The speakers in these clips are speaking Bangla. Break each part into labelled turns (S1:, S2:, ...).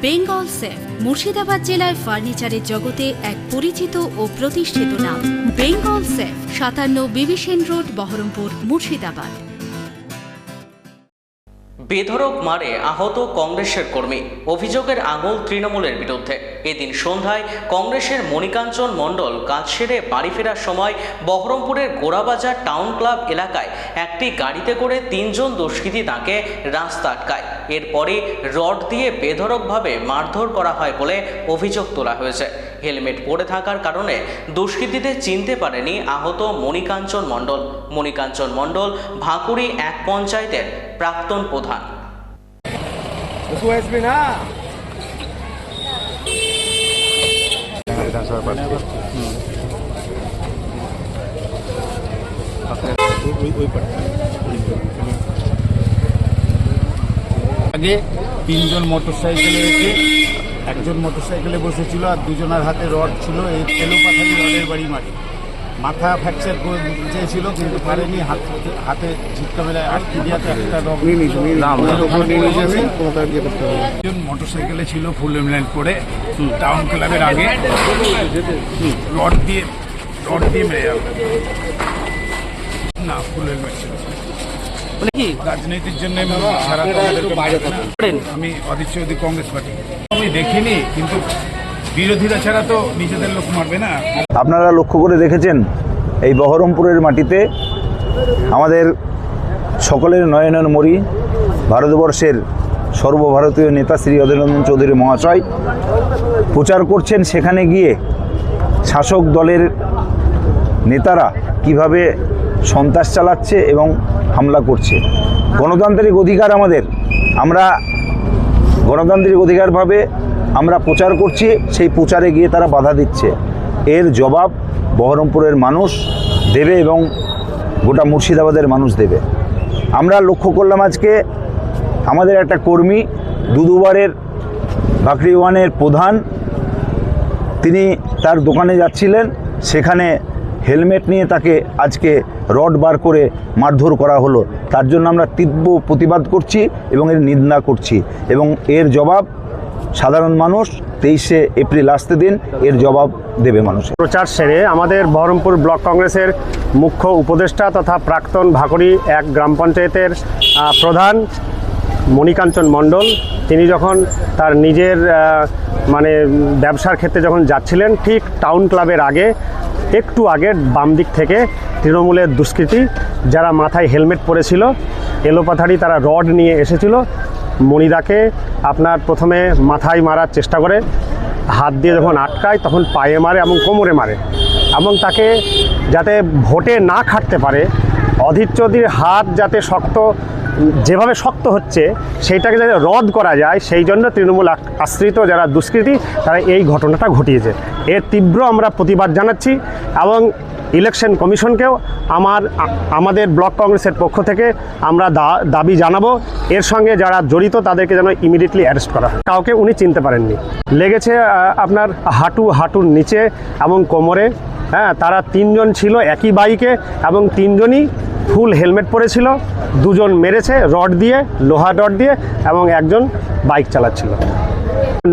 S1: বেঙ্গল সেফ মুর্শিদাবাদ জেলায় ফার্নিচারের জগতে এক পরিচিত ও প্রতিষ্ঠিত নাম। বেঙ্গল সেফ 57 বিবি সেন রোড, বহরমপুর, মুর্শিদাবাদ।
S2: বেধড়ক মারে আহত কংগ্রেসের কর্মী, অভিযোগের আঙুল তৃণমূলের বিরুদ্ধে। এদিন সন্ধ্যায় কংগ্রেসের মণিকাঞ্চন মণ্ডল কাজ সেরে বাড়ি ফেরার সময় বহরমপুরের গোড়াবাজার টাউন ক্লাব এলাকায় একটি গাড়িতে করে 3 জন দুষ্কৃতী তাঁকে রাস্তা আটকায়। এরপরে রড দিয়ে বেধড়কভাবে মারধর করা হয় বলে অভিযোগ তোলা হয়েছে। হেলমেট পরে থাকার কারণে দুষ্কৃতীদের চিনতে পারেনি আহত মণিকাঞ্চন মণ্ডল। মণিকাঞ্চন মণ্ডল ভাঁকুড়ি 1 পঞ্চায়েতের প্রাক্তন প্রধান।
S3: আগে 3 জন মোটরসাইকেলে এসে, একজন মোটরসাইকেলে বসেছিল আর দুজনের হাতে রড ছিল। এই এলোপাথারি রডের বাড়ি মারে, মাথা ফ্র্যাকচার করে চেয়েছিল কিন্তু পারেনি। হাতে ঝিটকা মেলায় আটকে দিয়াতে একটা একজন মোটরসাইকেলে ছিল ফুল হেলমেট পরে, টাউন ক্লাবের আগে রড দিয়ে মেরে যাবে না, ফুল হেলমেট ছিল। রাজনীতির জন্য আমি অধীর চৌধুরী, কংগ্রেস পার্টি। আমি দেখিনি, কিন্তু বিরোধীরা ছাড়া তো নিজেদের লোক মারবে না।
S4: আপনারা লক্ষ্য করে দেখেছেন এই বহরমপুরের মাটিতে আমাদের সকলের নয়নের মণি, ভারতবর্ষের সর্বভারতীয় নেতা শ্রী অধীর রঞ্জন চৌধুরী মহাশয় প্রচার করছেন। সেখানে গিয়ে শাসক দলের নেতারা কিভাবে সন্ত্রাস চালাচ্ছে এবং হামলা করছে। গণতান্ত্রিক অধিকার আমাদের, আমরা গণতান্ত্রিক অধিকারভাবে আমরা প্রচার করছি, সেই প্রচারে গিয়ে তারা বাধা দিচ্ছে। এর জবাব বহরমপুরের মানুষ দেবে এবং গোটা মুর্শিদাবাদের মানুষ দেবে। আমরা লক্ষ্য করলাম আজকে আমাদের একটা কর্মী, দুবারের ভাঁকুড়ি 1-এর প্রধান, তিনি তার দোকানে যাচ্ছিলেন, সেখানে হেলমেট নিয়ে তাকে আজকে রড বার করে মারধর করা হলো। তার জন্য আমরা তীব্র প্রতিবাদ করছি এবং এর নিন্দা করছি, এবং এর জবাব সাধারণ মানুষ 23শে এপ্রিল আসতে দিন, এর জবাব দেবে মানুষ।
S5: প্রচার সেরে আমাদের বহরমপুর ব্লক কংগ্রেসের মুখ্য উপদেষ্টা তথা প্রাক্তন ভাঁকুড়ি 1 গ্রাম পঞ্চায়েতের প্রধান মণিকাঞ্চন মণ্ডল, তিনি যখন তার নিজের ব্যবসার ক্ষেত্রে যখন যাচ্ছিলেন, ঠিক টাউন ক্লাবের আগে একটু আগে বাম দিক থেকে তৃণমূলের দুষ্কৃতী যারা মাথায় হেলমেট পরেছিল, এলোপাথারি তারা রড নিয়ে এসেছিল। মণিদাকে আপনার প্রথমে মাথায় মারার চেষ্টা করে, হাত দিয়ে যখন আটকায় তখন পায়ে মারে এবং কোমরে মারে, এবং তাকে যাতে ভোটে না খাটতে পারে, অধীর চৌধুরীর হাত যাতে যেভাবে শক্ত হচ্ছে সেইটাকে যাতে রদ করা যায়, সেই জন্য তৃণমূল আশ্রিত যারা দুষ্কৃতী তারা এই ঘটনাটা ঘটিয়েছে। এর তীব্র আমরা প্রতিবাদ জানাচ্ছি এবং ইলেকশন কমিশনকেও আমাদের ব্লক কংগ্রেসের পক্ষ থেকে আমরা দাবি জানাবো, এর সঙ্গে যারা জড়িত তাদেরকে যেন ইমিডিয়েটলি অ্যারেস্ট করা হয়। কাউকে উনি চিনতে পারেননি। লেগেছে আপনার হাঁটুর নিচে এবং কোমরে। হ্যাঁ, তারা 3 জন ছিল একই বাইকে এবং 3 জনই ফুল হেলমেট পরেছিল। 2 জন মেরেছে রড দিয়ে, লোহা রড দিয়ে, এবং 1 জন বাইক চালাচ্ছিল।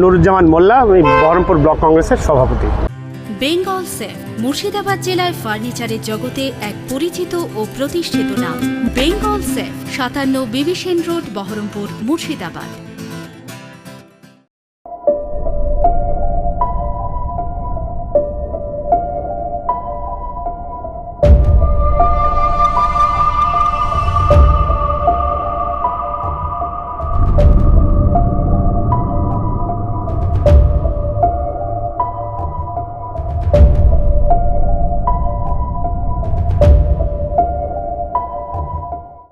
S5: নুরুজ্জামান মোল্লা, আমি বহরমপুর ব্লক কংগ্রেসের সভাপতি।
S1: বেঙ্গল সেফ মুর্শিদাবাদ জেলায় ফার্নিচারের জগতে এক পরিচিত ও প্রতিষ্ঠিত নাম। বেঙ্গল সেফ 57 বিবি সেন রোড, বহরমপুর, মুর্শিদাবাদ।